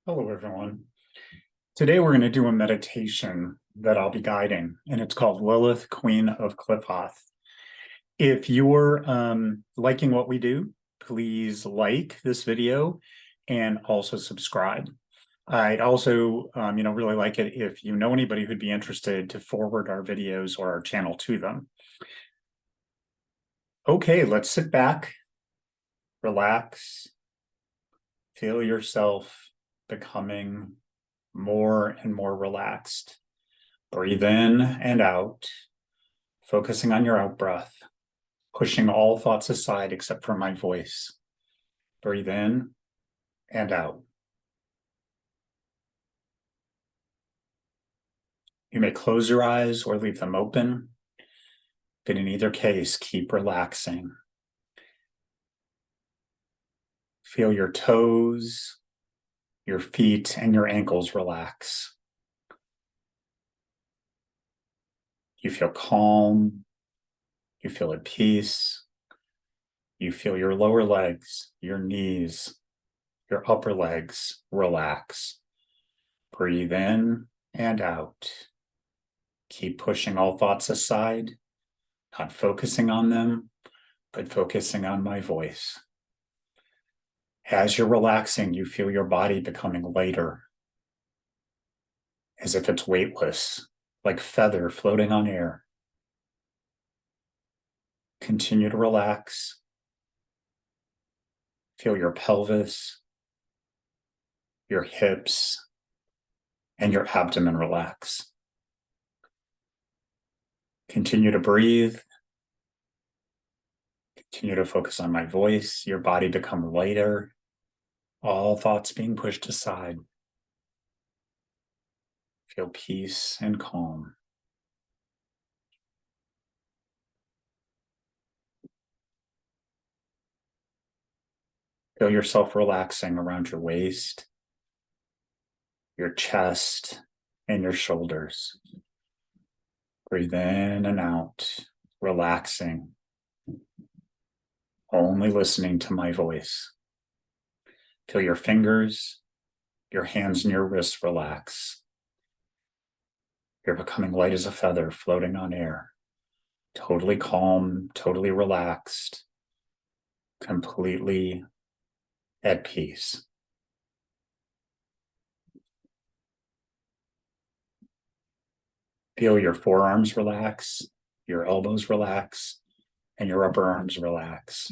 Hello, everyone. Today we're going to do a meditation that I'll be guiding, and it's called Lilith, Queen of Qlipoth. If you're liking what we do, please like this video and also subscribe. I'd also, really like it if you know anybody who'd be interested to forward our videos or our channel to them. Okay, let's sit back, relax, feel yourself becoming more and more relaxed. Breathe in and out, focusing on your out breath, pushing all thoughts aside except for my voice. Breathe in and out. You may close your eyes or leave them open, but in either case, keep relaxing. Feel your toes, your feet, and your ankles relax. You feel calm. You feel at peace. You feel your lower legs, your knees, your upper legs relax. Breathe in and out. Keep pushing all thoughts aside, not focusing on them, but focusing on my voice. As you're relaxing, you feel your body becoming lighter, as if it's weightless, like feather floating on air. Continue to relax. Feel your pelvis, your hips, and your abdomen relax. Continue to breathe. Continue to focus on my voice, your body become lighter, all thoughts being pushed aside. Feel peace and calm. Feel yourself relaxing around your waist, your chest, and your shoulders. Breathe in and out, relaxing, only listening to my voice. Feel your fingers, your hands and your wrists relax. You're becoming light as a feather floating on air, totally calm, totally relaxed, completely at peace. Feel your forearms relax, your elbows relax, and your upper arms relax.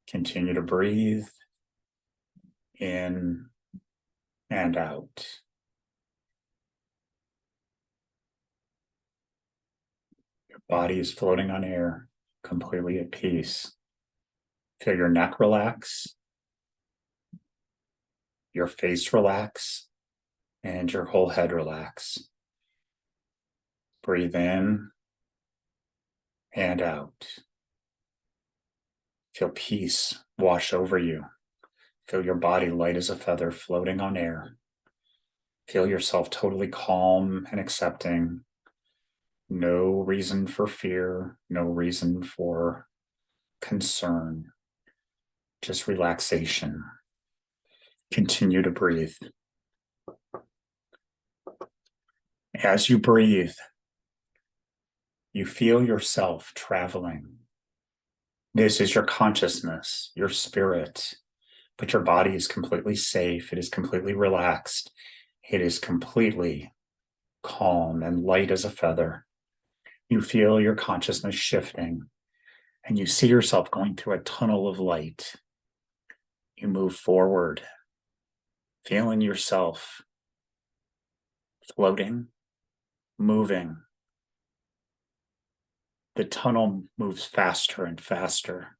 Continue to breathe in and out. Your body is floating on air, completely at peace. Feel your neck relax, your face relax, and your whole head relax. Breathe in and out. Feel peace wash over you. Feel your body light as a feather floating on air. Feel yourself totally calm and accepting. No reason for fear, no reason for concern, just relaxation. Continue to breathe. As you breathe, you feel yourself traveling. This is your consciousness, your spirit, but your body is completely safe. It is completely relaxed. It is completely calm and light as a feather. You feel your consciousness shifting, and you see yourself going through a tunnel of light. You move forward, feeling yourself floating, moving. The tunnel moves faster and faster,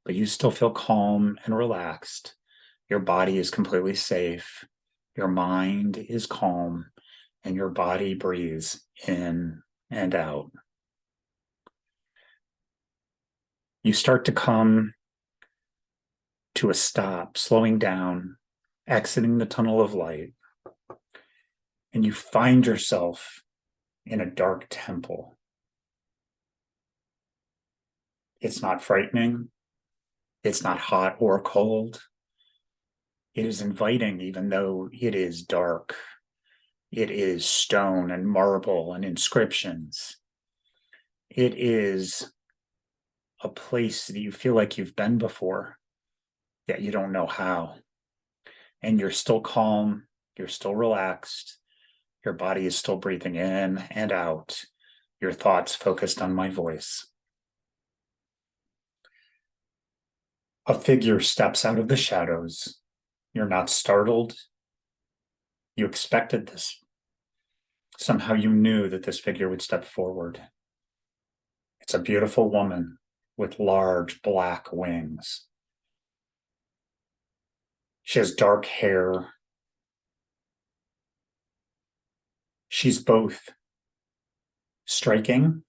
but you still feel calm and relaxed. Your body is completely safe. Your mind is calm, and your body breathes in and out. You start to come to a stop, slowing down, exiting the tunnel of light, and you find yourself in a dark temple. It's not frightening. It's not hot or cold. It is inviting, even though it is dark. It is stone and marble and inscriptions. It is a place that you feel like you've been before, yet you don't know how. And you're still calm, you're still relaxed, your body is still breathing in and out, your thoughts focused on my voice. A figure steps out of the shadows. You're not startled. You expected this. Somehow you knew that this figure would step forward. It's a beautiful woman with large black wings. She has dark hair. She's both striking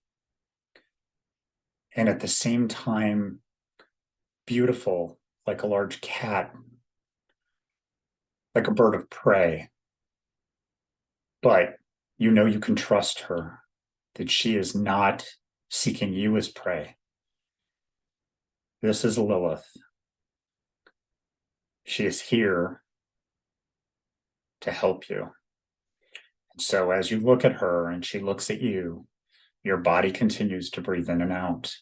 and at the same time beautiful, like a large cat, like a bird of prey. But you know you can trust her, that she is not seeking you as prey. This is Lilith. She is here to help you. And so as you look at her and she looks at you, your body continues to breathe in and out.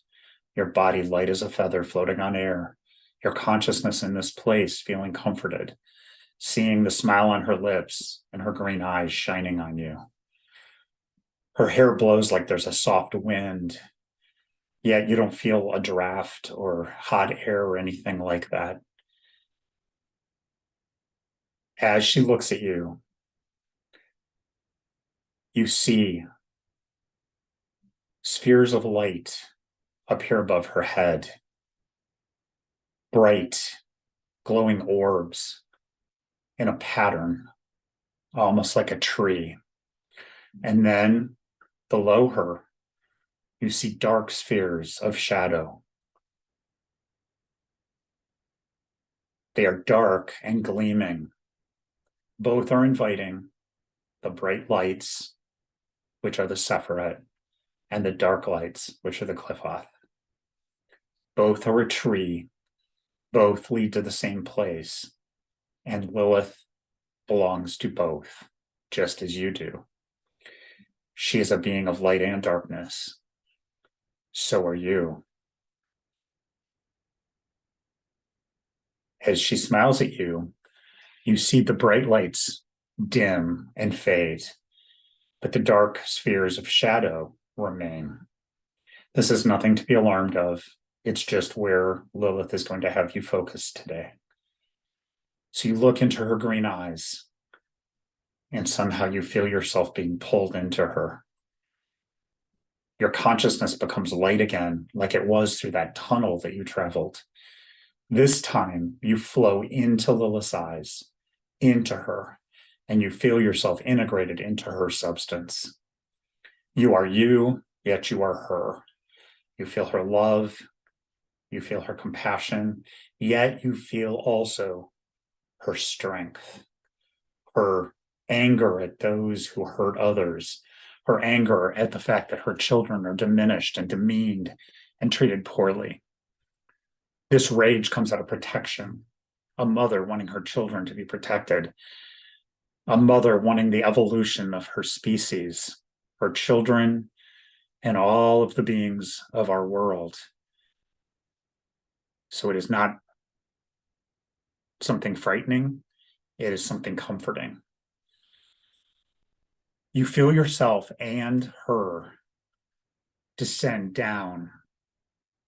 Your body light as a feather floating on air. Your consciousness in this place feeling comforted, seeing the smile on her lips and her green eyes shining on you. Her hair blows like there's a soft wind, yet you don't feel a draft or hot air or anything like that. As she looks at you, you see spheres of light appear above her head, bright, glowing orbs in a pattern, almost like a tree. And then below her, you see dark spheres of shadow. They are dark and gleaming. Both are inviting the bright lights, which are the Sephiroth, and the dark lights, which are the Qlipoth. Both are a tree. Both lead to the same place. And Lilith belongs to both, just as you do. She is a being of light and darkness. So are you. As she smiles at you, you see the bright lights dim and fade, but the dark spheres of shadow remain. This is nothing to be alarmed of. It's just where Lilith is going to have you focus today. So you look into her green eyes, and somehow you feel yourself being pulled into her. Your consciousness becomes light again, like it was through that tunnel that you traveled. This time, you flow into Lilith's eyes, into her, and you feel yourself integrated into her substance. You are you, yet you are her. You feel her love, you feel her compassion, yet you feel also her strength, her anger at those who hurt others, her anger at the fact that her children are diminished and demeaned and treated poorly. This rage comes out of protection, a mother wanting her children to be protected, a mother wanting the evolution of her species, her children, and all of the beings of our world. So it is not something frightening, it is something comforting. You feel yourself and her descend down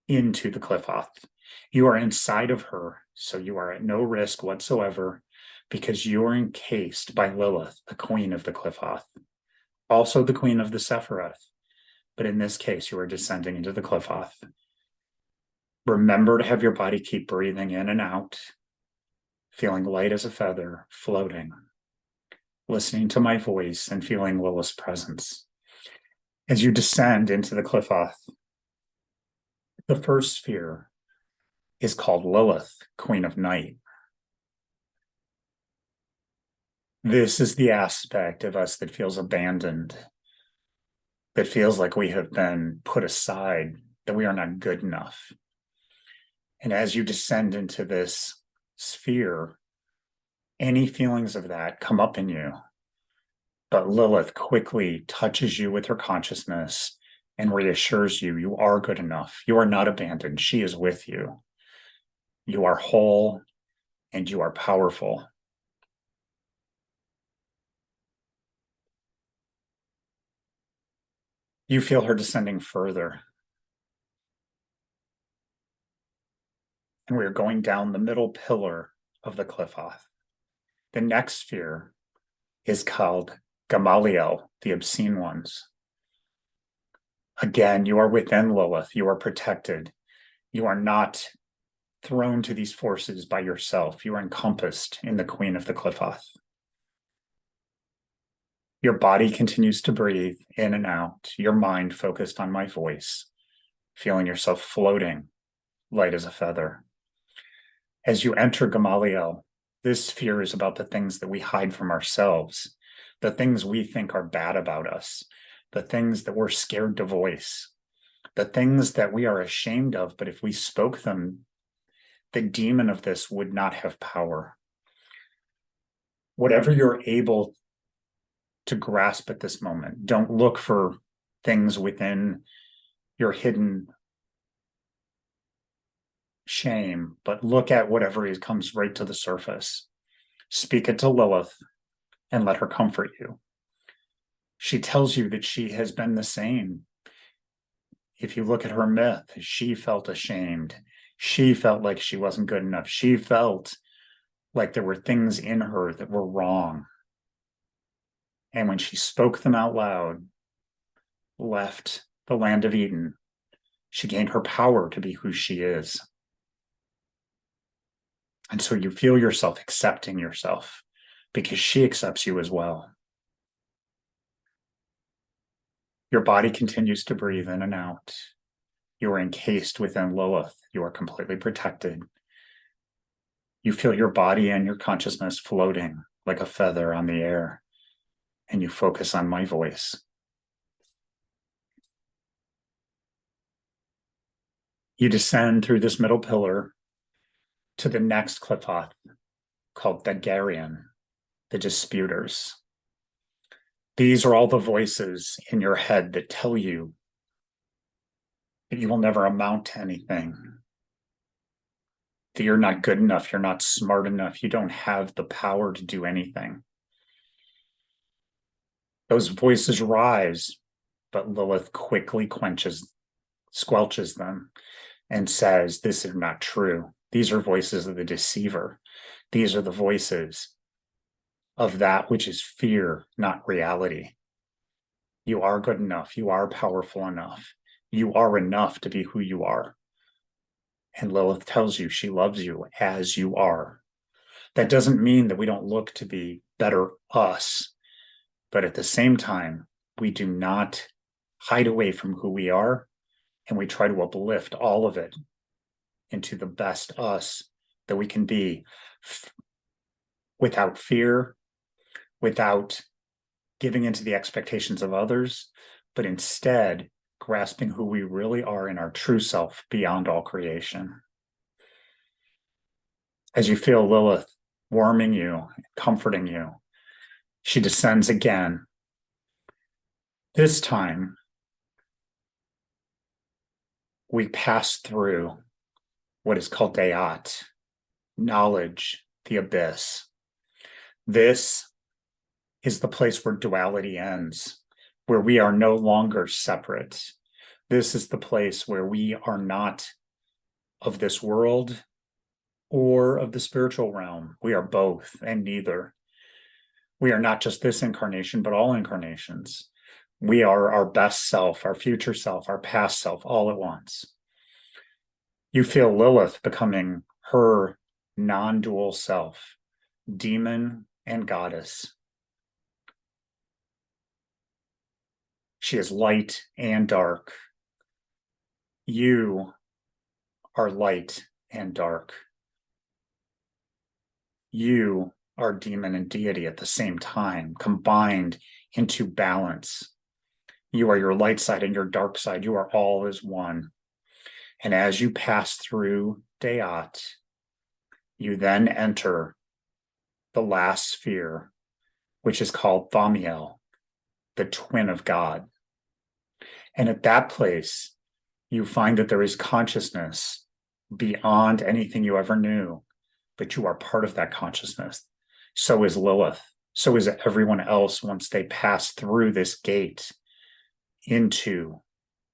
into the Qlipoth. You are inside of her, so you are at no risk whatsoever because you are encased by Lilith, the queen of the Qlipoth, also the queen of the Sephiroth. But in this case, you are descending into the Qlipoth. Remember to have your body keep breathing in and out, feeling light as a feather, floating, listening to my voice and feeling Lilith's presence. As you descend into the Qlipoth, the first sphere is called Lilith, Queen of Night. This is the aspect of us that feels abandoned, that feels like we have been put aside, that we are not good enough. And as you descend into this sphere, Any feelings of that come up in you, but Lilith quickly touches you with her consciousness and reassures you, you are good enough. You are not abandoned. She is with you. You are whole and you are powerful. You feel her descending further. And we are going down the middle pillar of the Qlipoth. The next sphere is called Gamaliel, the obscene ones. Again, you are within Lilith. You are protected. You are not thrown to these forces by yourself. You are encompassed in the Queen of the Qlipoth. Your body continues to breathe in and out, your mind focused on my voice, feeling yourself floating, light as a feather. As you enter Gamaliel, this sphere is about the things that we hide from ourselves, the things we think are bad about us, the things that we're scared to voice, the things that we are ashamed of, but if we spoke them, the demon of this would not have power. Whatever you're able to grasp at this moment, don't look for things within your hidden shame, but look at whatever comes right to the surface. Speak it to Lilith and let her comfort you. She tells you that she has been the same. If you look at her myth, she felt ashamed. She felt like she wasn't good enough. She felt like there were things in her that were wrong. And when she spoke them out loud, left the land of Eden, she gained her power to be who she is. And so you feel yourself accepting yourself because she accepts you as well. Your body continues to breathe in and out. You are encased within Lilith. You are completely protected. You feel your body and your consciousness floating like a feather on the air, and you focus on my voice. You descend through this middle pillar to the next Qlipoth called Thagarian, the disputers. These are all the voices in your head that tell you that you will never amount to anything, that you're not good enough, you're not smart enough, you don't have the power to do anything. Those voices rise, but Lilith quickly squelches them and says, this is not true. These are voices of the deceiver. These are the voices of that which is fear, not reality. You are good enough. You are powerful enough. You are enough to be who you are. And Lilith tells you she loves you as you are. That doesn't mean that we don't look to be better us, but at the same time, we do not hide away from who we are, and we try to uplift all of it into the best us that we can be without fear, without giving into the expectations of others, but instead grasping who we really are in our true self beyond all creation. As you feel Lilith warming you, comforting you, she descends again. This time, we pass through what is called Dayat, knowledge, the abyss. This is the place where duality ends, where we are no longer separate. This is the place where we are not of this world or of the spiritual realm. We are both and neither. We are not just this incarnation, but all incarnations. We are our best self, our future self, our past self, all at once. You feel Lilith becoming her non-dual self, demon and goddess. She is light and dark. You are light and dark. You are demon and deity at the same time, combined into balance. You are your light side and your dark side. You are all as one. And as you pass through Dayat, you then enter the last sphere, which is called Thamiel, the twin of God. And at that place, you find that there is consciousness beyond anything you ever knew, but you are part of that consciousness. So is Lilith. So is everyone else once they pass through this gate into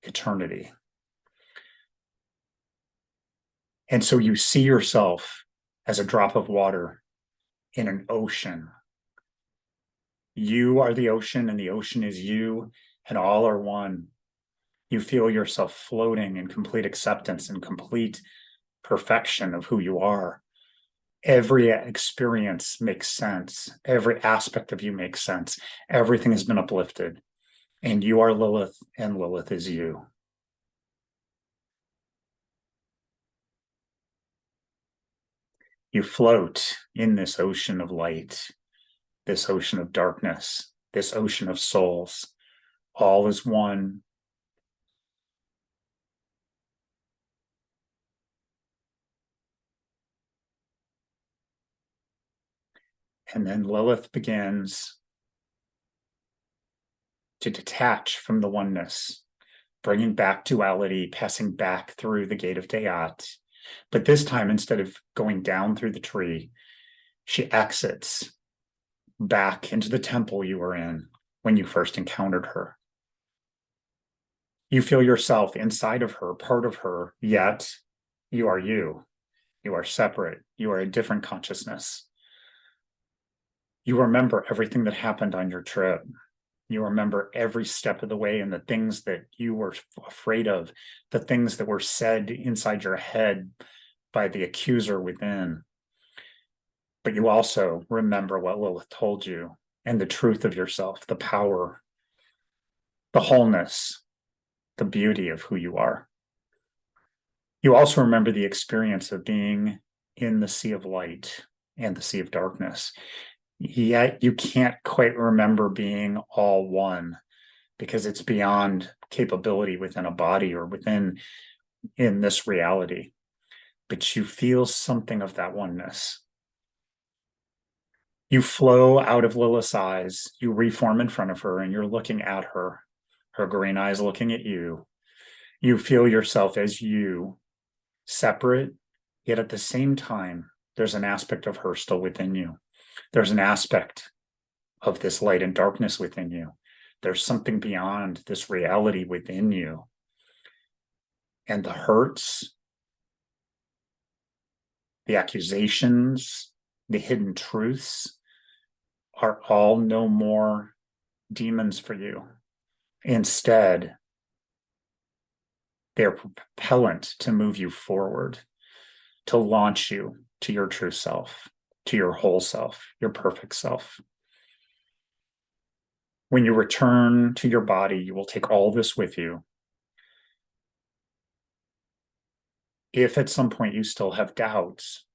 eternity. And so you see yourself as a drop of water in an ocean. You are the ocean, and the ocean is you, and all are one. You feel yourself floating in complete acceptance and complete perfection of who you are. Every experience makes sense. Every aspect of you makes sense. Everything has been uplifted. And you are Lilith, and Lilith is you. You float in this ocean of light, this ocean of darkness, this ocean of souls. All is one. And then Lilith begins to detach from the oneness, bringing back duality, passing back through the gate of Dayat. But this time, instead of going down through the tree, she exits back into the temple you were in when you first encountered her. You feel yourself inside of her, part of her, yet you are you. You are separate. You are a different consciousness. You remember everything that happened on your trip. You remember every step of the way and the things that you were afraid of, the things that were said inside your head by the accuser within. But you also remember what Lilith told you and the truth of yourself, the power, the wholeness, the beauty of who you are. You also remember the experience of being in the sea of light and the sea of darkness. Yet you can't quite remember being all one because it's beyond capability within a body or within in this reality. But you feel something of that oneness. You flow out of Lilith's eyes, you reform in front of her, and you're looking at her, her green eyes looking at you. You feel yourself as you, separate, yet at the same time, there's an aspect of her still within you. There's an aspect of this light and darkness within you. There's something beyond this reality within you. And the hurts, the accusations, the hidden truths are all no more demons for you. Instead, they're propellant to move you forward, to launch you to your true self, to your whole self, your perfect self. When you return to your body, you will take all this with you. If at some point you still have doubts,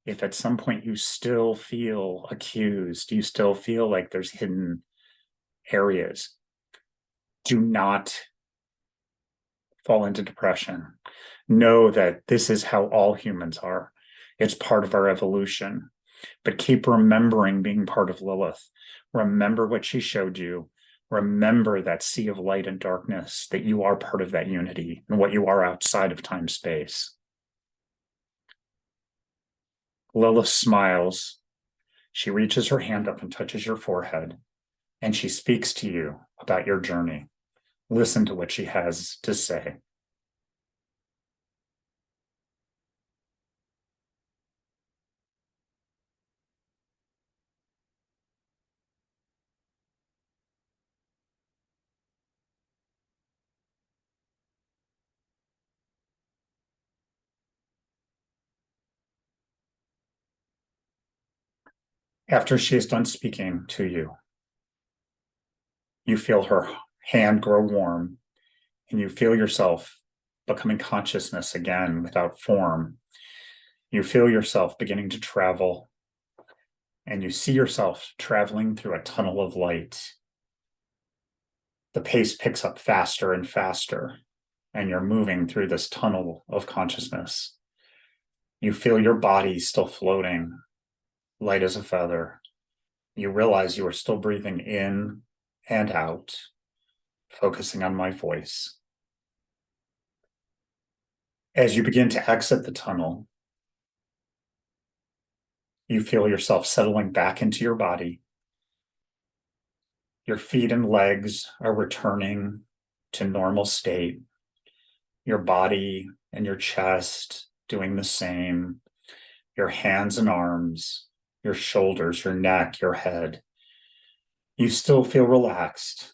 if at some point you still feel accused, you still feel like there's hidden areas, do not fall into depression. Know that this is how all humans are. It's part of our evolution. But keep remembering being part of Lilith. Remember what she showed you. Remember that sea of light and darkness, that you are part of that unity and what you are outside of time space. Lilith smiles. She reaches her hand up and touches your forehead, and she speaks to you about your journey. Listen to what she has to say. After she is done speaking to you, you feel her hand grow warm, and you feel yourself becoming consciousness again without form. You feel yourself beginning to travel, and you see yourself traveling through a tunnel of light. The pace picks up faster and faster, and you're moving through this tunnel of consciousness. You feel your body still floating, light as a feather. You realize you are still breathing in and out, focusing on my voice. As you begin to exit the tunnel, you feel yourself settling back into your body. Your feet and legs are returning to normal state. Your body and your chest doing the same. Your hands and arms, your shoulders, your neck, your head. You still feel relaxed,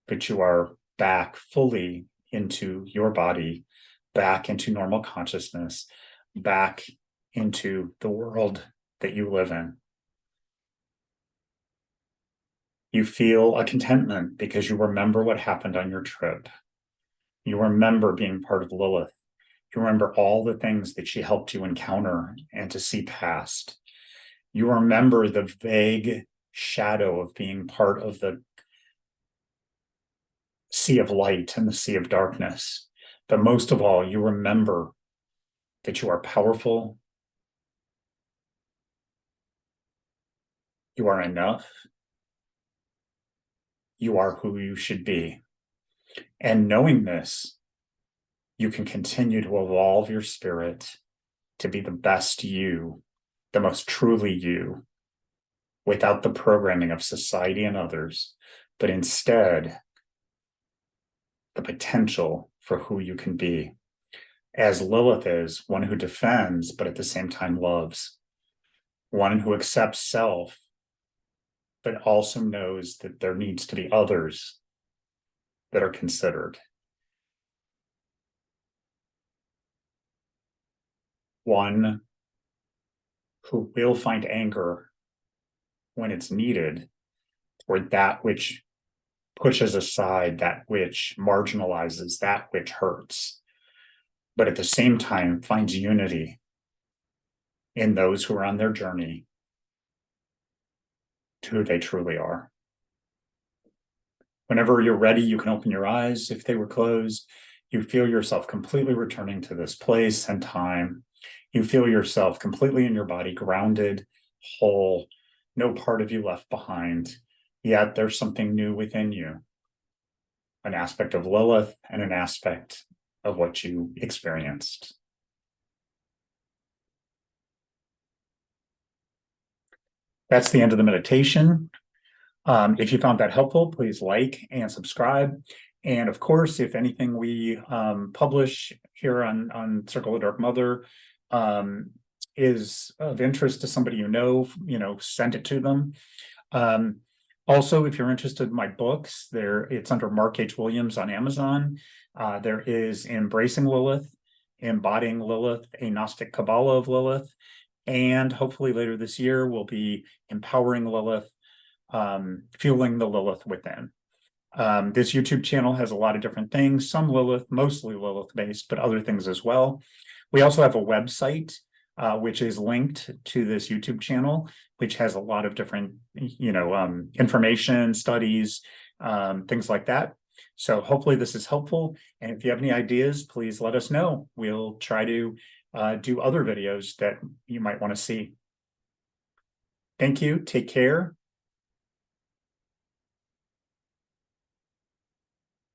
but you are back fully into your body, back into normal consciousness, back into the world that you live in. You feel a contentment because you remember what happened on your trip. You remember being part of Lilith. You remember all the things that she helped you encounter and to see past. You remember the vague shadow of being part of the sea of light and the sea of darkness. But most of all, you remember that you are powerful. You are enough. You are who you should be. And knowing this, you can continue to evolve your spirit to be the best you, the most truly you, without the programming of society and others, but instead the potential for who you can be. As Lilith is, one who defends, but at the same time loves, one who accepts self, but also knows that there needs to be others that are considered. One who will find anger when it's needed, or that which pushes aside, that which marginalizes, that which hurts, but at the same time finds unity in those who are on their journey to who they truly are. Whenever you're ready, you can open your eyes. If they were closed, you feel yourself completely returning to this place and time. You feel yourself completely in your body, grounded, whole, no part of you left behind. Yet there's something new within you, an aspect of Lilith and an aspect of what you experienced. That's the end of the meditation. If you found that helpful, please like and subscribe. And of course, if anything we publish here on Circle of Dark Mother is of interest to somebody you know, send it to them. Also, if you're interested in my books, it's under Mark H. Williams on Amazon. There is Embracing Lilith, Embodying Lilith, A Gnostic Kabbalah of Lilith. And hopefully later this year, we'll be Empowering Lilith, Fueling the Lilith Within. This YouTube channel has a lot of different things, some Lilith, mostly Lilith based, but other things as well. We also have a website, which is linked to this YouTube channel, which has a lot of different, information, studies, things like that. So hopefully this is helpful. And if you have any ideas, please let us know. We'll try to do other videos that you might want to see. Thank you. Take care.